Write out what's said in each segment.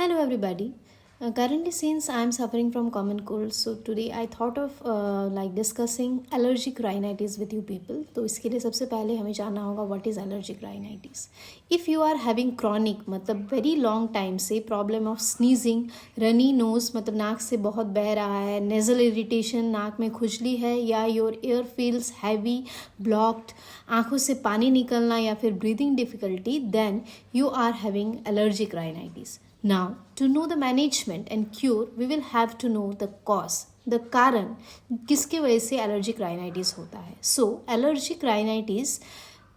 Hello, everybody. Currently, since I am suffering from common cold, so today I thought of discussing allergic rhinitis with you people. तो इसके लिए सबसे पहले हमें जानना होगा what is allergic rhinitis. If you are having chronic मतलब very long time से problem of sneezing, runny nose मतलब नाक से बहुत बह रहा है, nasal irritation नाक में खुजली है या your ear feels heavy, blocked, आँखों से पानी निकलना या फिर breathing difficulty, then you are having allergic rhinitis. Now, to know the management and cure, we will have to know the cause. The कारण किसके वजह से एलर्जिक राइनाइटिस होता है. सो एलर्जिक राइनाइटिस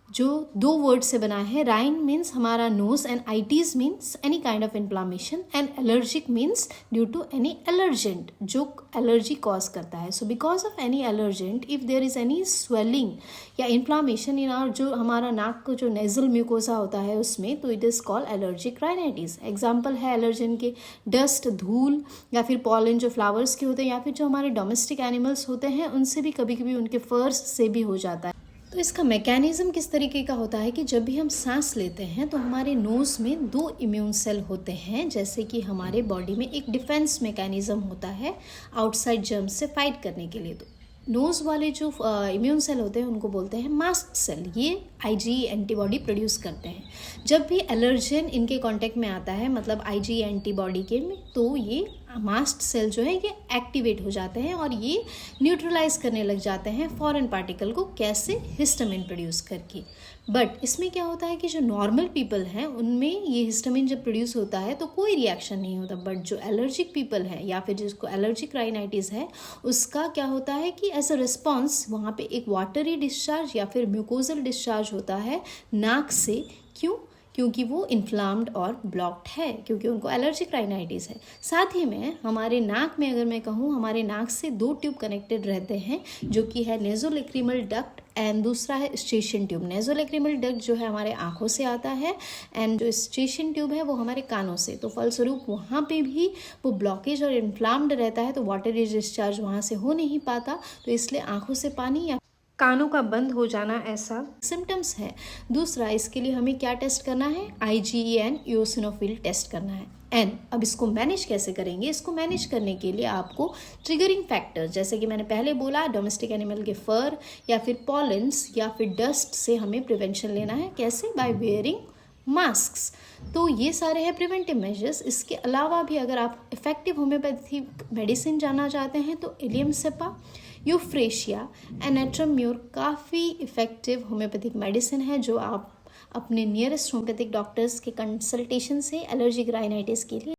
जो दो वर्ड से बना है. राइन मीन्स हमारा nose and itis means any kind of inflammation and allergic means due to any allergen जो एलर्जी कॉज करता है. So because of any allergen if there is any swelling या इन्फ्लामेशन इन आवर जो हमारा नाक को जो नेजल म्यूकोसा होता है उसमें, तो it is called allergic rhinitis. Example है एलर्जन के डस्ट, धूल या फिर पॉलन जो फ्लावर्स के होते हैं या फिर जो हमारे डोमेस्टिक एनिमल्स होते हैं उनसे भी कभी कभी उनके फर्स से भी हो जाता है. तो इसका मैकेनिज्म किस तरीके का होता है कि जब भी हम सांस लेते हैं तो हमारे नोज़ में दो इम्यून सेल होते हैं. जैसे कि हमारे बॉडी में एक डिफेंस मैकेनिज्म होता है आउटसाइड जर्म से फाइट करने के लिए. तो नोज़ वाले जो इम्यून सेल होते हैं उनको बोलते हैं मास्ट सेल. ये आईजी एंटीबॉडी प्रोड्यूस करते हैं. जब भी एलर्जन इनके कांटेक्ट में आता है मतलब आईजी एंटीबॉडी के में, तो ये मास्ट सेल जो है ये एक्टिवेट हो जाते हैं और ये न्यूट्रलाइज करने लग जाते हैं फॉरेन पार्टिकल को. कैसे? हिस्टामिन प्रोड्यूस करके. बट इसमें क्या होता है कि जो नॉर्मल पीपल हैं उनमें ये हिस्टामिन जब प्रोड्यूस होता है तो कोई रिएक्शन नहीं होता. बट जो एलर्जिक पीपल हैं या फिर जिसको एलर्जिक राइनाइटिस है उसका क्या होता है कि एज अ रिस्पॉन्स वहाँ पे एक वाटरी डिस्चार्ज या फिर म्यूकोजल डिस्चार्ज होता है नाक से. क्यों? क्योंकि वो इन्फ्लाम्ड और ब्लॉक्ड है, क्योंकि उनको एलर्जिक राइनाइटिस है. साथ ही में हमारे नाक में अगर मैं कहूँ, हमारे नाक से दो ट्यूब कनेक्टेड रहते हैं जो कि है नेजोलैक्रिमल डक्ट एंड दूसरा है स्टेशन ट्यूब. नेजोलैक्रिमल डक्ट जो है हमारे आँखों से आता है एंड जो स्टेशन ट्यूब है वो हमारे कानों से. तो फलस्वरूप वहाँ पे भी वो ब्लॉकेज और इन्फ्लाम्ड रहता है तो वाटरी डिस्चार्ज वहाँ से हो नहीं पाता. तो इसलिए आँखों से पानी या कानों का बंद हो जाना ऐसा सिम्टम्स है. दूसरा, इसके लिए हमें क्या टेस्ट करना है? IgE eosinophil टेस्ट करना है. एंड अब इसको मैनेज कैसे करेंगे? इसको मैनेज करने के लिए आपको ट्रिगरिंग फैक्टर्स जैसे कि मैंने पहले बोला डोमेस्टिक एनिमल के फर या फिर पॉलेंस या फिर डस्ट से हमें प्रिवेंशन लेना है. कैसे? By wearing masks. तो ये सारे हैं प्रिवेंटिव मेजर्स. इसके अलावा भी अगर आप इफेक्टिव होम्योपैथिक मेडिसिन जानना चाहते हैं तो इलियम सेपा, यूफ्रेशिया, एनाट्रम्योर काफ़ी इफ़ेक्टिव होम्योपैथिक मेडिसिन है जो आप अपने नियरेस्ट होम्योपैथिक डॉक्टर्स के कंसल्टेशन से एलर्जिक राइनाइटिस के लिए